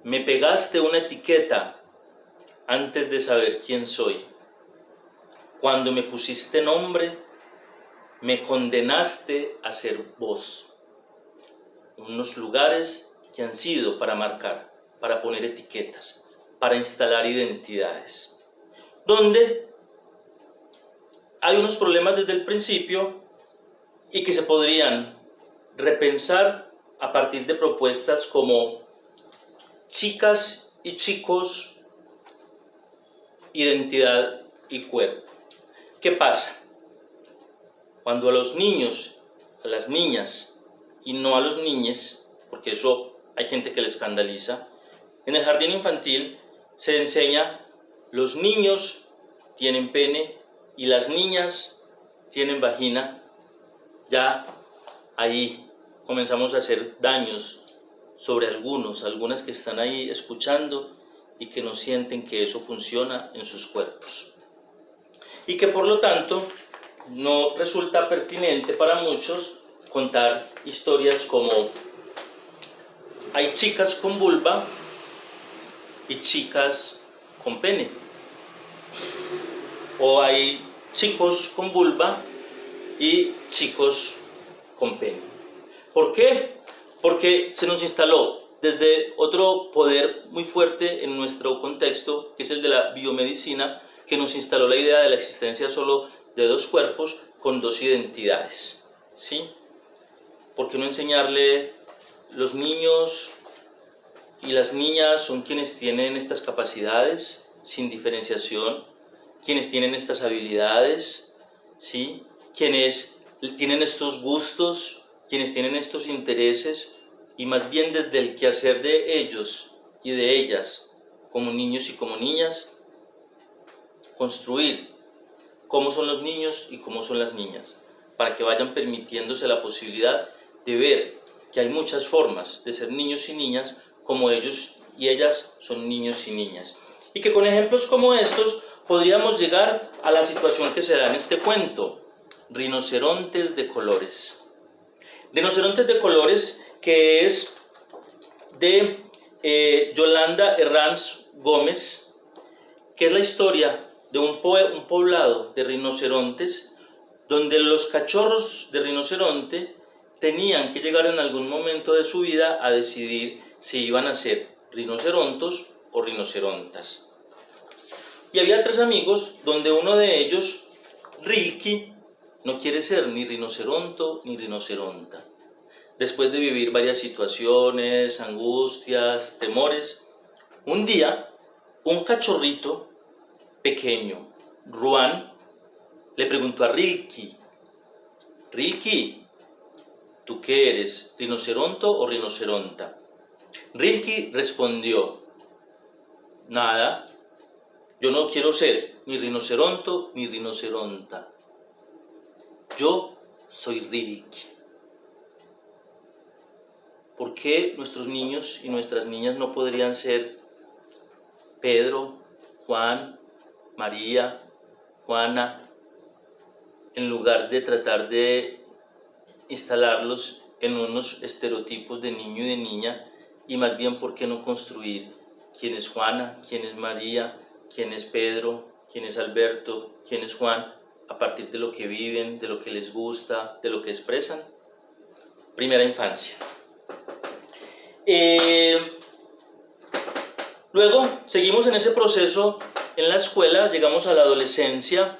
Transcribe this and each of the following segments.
Me pegaste una etiqueta antes de saber quién soy. Cuando me pusiste nombre, me condenaste a ser vos. Unos lugares que han sido para marcar, para poner etiquetas, para instalar identidades. Donde hay unos problemas desde el principio y que se podrían repensar a partir de propuestas como chicas y chicos, identidad y cuerpo. ¿Qué pasa? Cuando a los niños, a las niñas y no a los niñes, porque eso hay gente que le escandaliza, en el jardín infantil se enseña los niños tienen pene y las niñas tienen vagina. Ya ahí comenzamos a hacer daños sobre algunas que están ahí escuchando y que no sienten que eso funciona en sus cuerpos. Y que por lo tanto no resulta pertinente para muchos contar historias como hay chicas con vulva y chicas con pene, o hay chicos con vulva y chicos con pene. ¿Por qué? Porque se nos instaló desde otro poder muy fuerte en nuestro contexto, que es el de la biomedicina, que nos instaló la idea de la existencia solo de dos cuerpos con dos identidades, ¿sí? ¿Por qué no enseñarle los niños y las niñas son quienes tienen estas capacidades sin diferenciación, quienes tienen estas habilidades, ¿sí? Quienes tienen estos gustos, quienes tienen estos intereses, y más bien desde el quehacer de ellos y de ellas, como niños y como niñas, construir cómo son los niños y cómo son las niñas, para que vayan permitiéndose la posibilidad de ver que hay muchas formas de ser niños y niñas, como ellos y ellas son niños y niñas. Y que con ejemplos como estos podríamos llegar a la situación que se da en este cuento, Rinocerontes de colores. Rinocerontes de colores, que es de Yolanda Herranz Gómez, que es la historia de un poblado de rinocerontes, donde los cachorros de rinoceronte tenían que llegar en algún momento de su vida a decidir si iban a ser rinocerontos o rinocerontas. Y había tres amigos, donde uno de ellos, Rilke, no quiere ser ni rinoceronto ni rinoceronta. Después de vivir varias situaciones, angustias, temores, un día, un cachorrito pequeño, Ruan, le preguntó a Rilke, Rilke, ¿tú qué eres, rinoceronto o rinoceronta? Rilke respondió, nada, yo no quiero ser ni rinoceronto ni rinoceronta. Yo soy Rilke. ¿Por qué nuestros niños y nuestras niñas no podrían ser Pedro, Juan, María, Juana, en lugar de tratar de instalarlos en unos estereotipos de niño y de niña, y más bien por qué no construir quién es Juana, quién es María, quién es Pedro, quién es Alberto, quién es Juan, a partir de lo que viven, de lo que les gusta, de lo que expresan? Primera infancia. Luego seguimos en ese proceso en la escuela, llegamos a la adolescencia,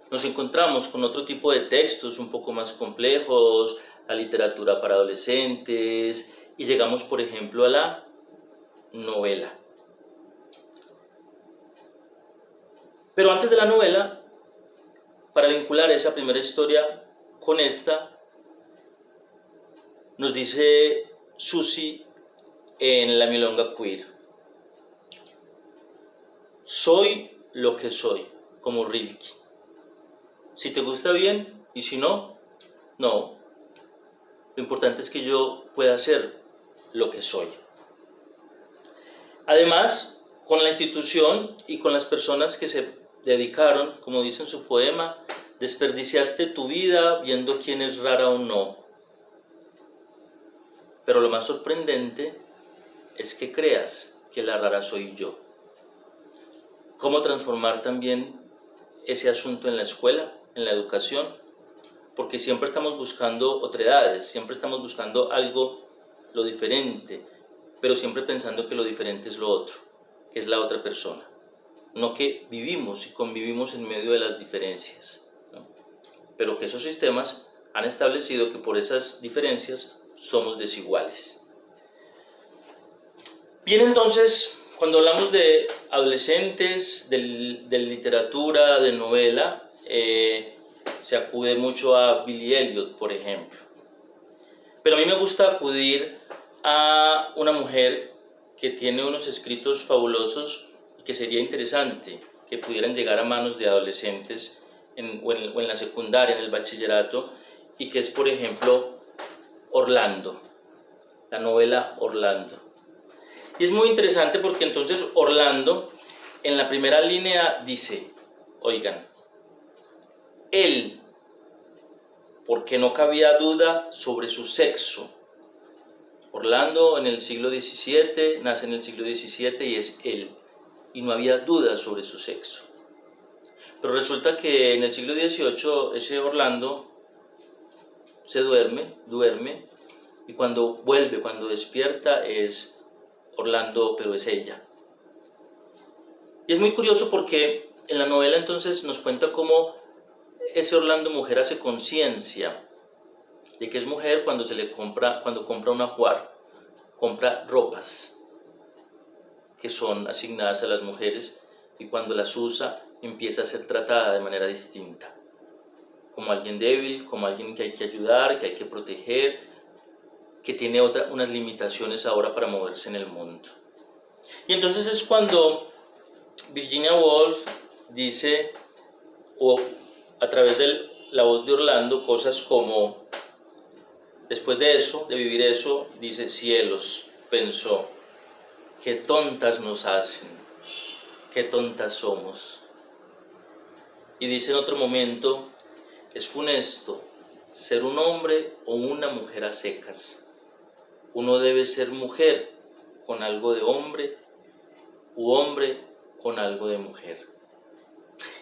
nos encontramos con otro tipo de textos un poco más complejos, la literatura para adolescentes, y llegamos, por ejemplo, a la novela. Pero antes de la novela, para vincular esa primera historia con esta, nos dice Susi en La Milonga Queer: soy lo que soy, como Rilke. Si te gusta bien, y si no, no. Lo importante es que yo pueda ser lo que soy. Además, con la institución y con las personas que se dedicaron, como dice en su poema, desperdiciaste tu vida viendo quién es rara o no. Pero lo más sorprendente es que creas que la rara soy yo. ¿Cómo transformar también ese asunto en la escuela, en la educación? Porque siempre estamos buscando otredades, siempre estamos buscando algo, lo diferente, pero siempre pensando que lo diferente es lo otro, que es la otra persona. No que vivimos y convivimos en medio de las diferencias, ¿no? Pero que esos sistemas han establecido que por esas diferencias somos desiguales. Bien, entonces, cuando hablamos de adolescentes, de literatura, de novela, se acude mucho a Billy Elliot, por ejemplo. Pero a mí me gusta acudir a una mujer que tiene unos escritos fabulosos y que sería interesante que pudieran llegar a manos de adolescentes o en la secundaria, en el bachillerato, y que es, por ejemplo, Orlando, la novela Orlando. Y es muy interesante porque entonces Orlando, en la primera línea dice, oigan, él, porque no cabía duda sobre su sexo. Orlando en el siglo XVII, nace en el siglo XVII y es él, y no había duda sobre su sexo. Pero resulta que en el siglo XVIII ese Orlando se duerme, y cuando vuelve, cuando despierta es Orlando, pero es ella. Y es muy curioso porque en la novela entonces nos cuenta cómo ese Orlando mujer hace conciencia de que es mujer cuando compra un ajuar, compra ropas que son asignadas a las mujeres y cuando las usa empieza a ser tratada de manera distinta, como alguien débil, como alguien que hay que ayudar, que hay que proteger, que tiene unas limitaciones ahora para moverse en el mundo. Y entonces es cuando Virginia Woolf dice, o a través de la voz de Orlando, cosas como, después de eso, de vivir eso, dice, cielos, pensó, qué tontas nos hacen, qué tontas somos. Y dice en otro momento, es funesto ser un hombre o una mujer a secas. Uno debe ser mujer con algo de hombre u hombre con algo de mujer.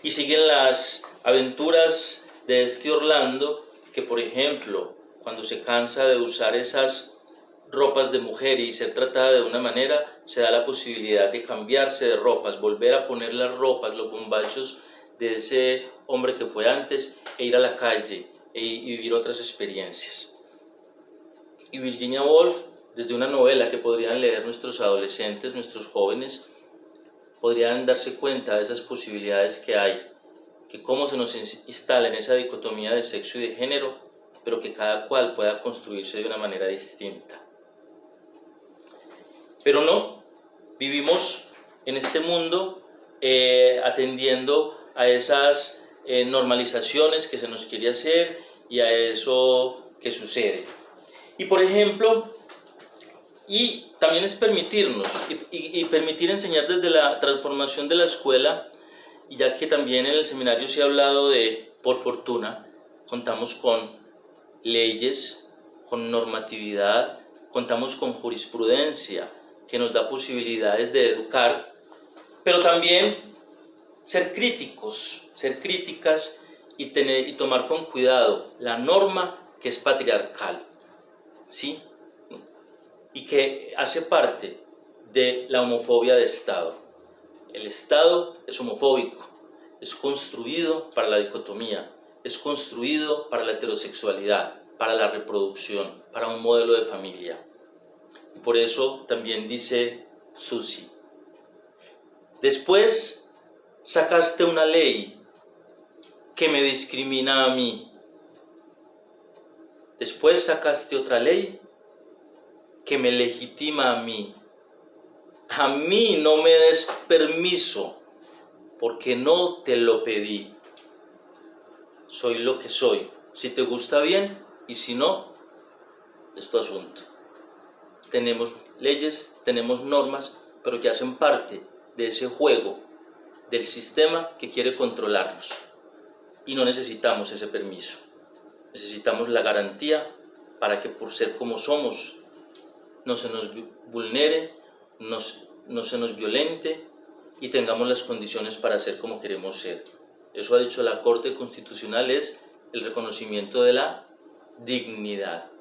Y siguen las aventuras de este Orlando que, por ejemplo, cuando se cansa de usar esas ropas de mujer y ser tratada de una manera, se da la posibilidad de cambiarse de ropas, volver a poner las ropas, los bombachos de ese hombre que fue antes e ir a la calle y vivir otras experiencias. Y Virginia Woolf, desde una novela que podrían leer nuestros adolescentes, nuestros jóvenes, podrían darse cuenta de esas posibilidades que hay, que cómo se nos instala en esa dicotomía de sexo y de género, pero que cada cual pueda construirse de una manera distinta. Pero no, vivimos en este mundo atendiendo a esas normalizaciones que se nos quiere hacer y a eso que sucede. Y por ejemplo, y también es permitirnos y permitir enseñar desde la transformación de la escuela, y ya que también en el seminario se ha hablado de, por fortuna, contamos con leyes, con normatividad, contamos con jurisprudencia que nos da posibilidades de educar, pero también ser críticos, ser críticas y tomar con cuidado la norma que es patriarcal, ¿sí? Y que hace parte de la homofobia de Estado. El Estado es homofóbico, es construido para la dicotomía, es construido para la heterosexualidad, para la reproducción, para un modelo de familia. Y por eso también dice Susi, después sacaste una ley que me discrimina a mí. Después sacaste otra ley que me legitima a mí. A mí no me des permiso porque no te lo pedí. Soy lo que soy. Si te gusta bien y si no, es tu asunto. Tenemos leyes, tenemos normas, pero que hacen parte de ese juego del sistema que quiere controlarnos. Y no necesitamos ese permiso. Necesitamos la garantía para que por ser como somos no se nos vulnere, nos no se nos violente y tengamos las condiciones para ser como queremos ser. Eso ha dicho la Corte Constitucional, es el reconocimiento de la dignidad.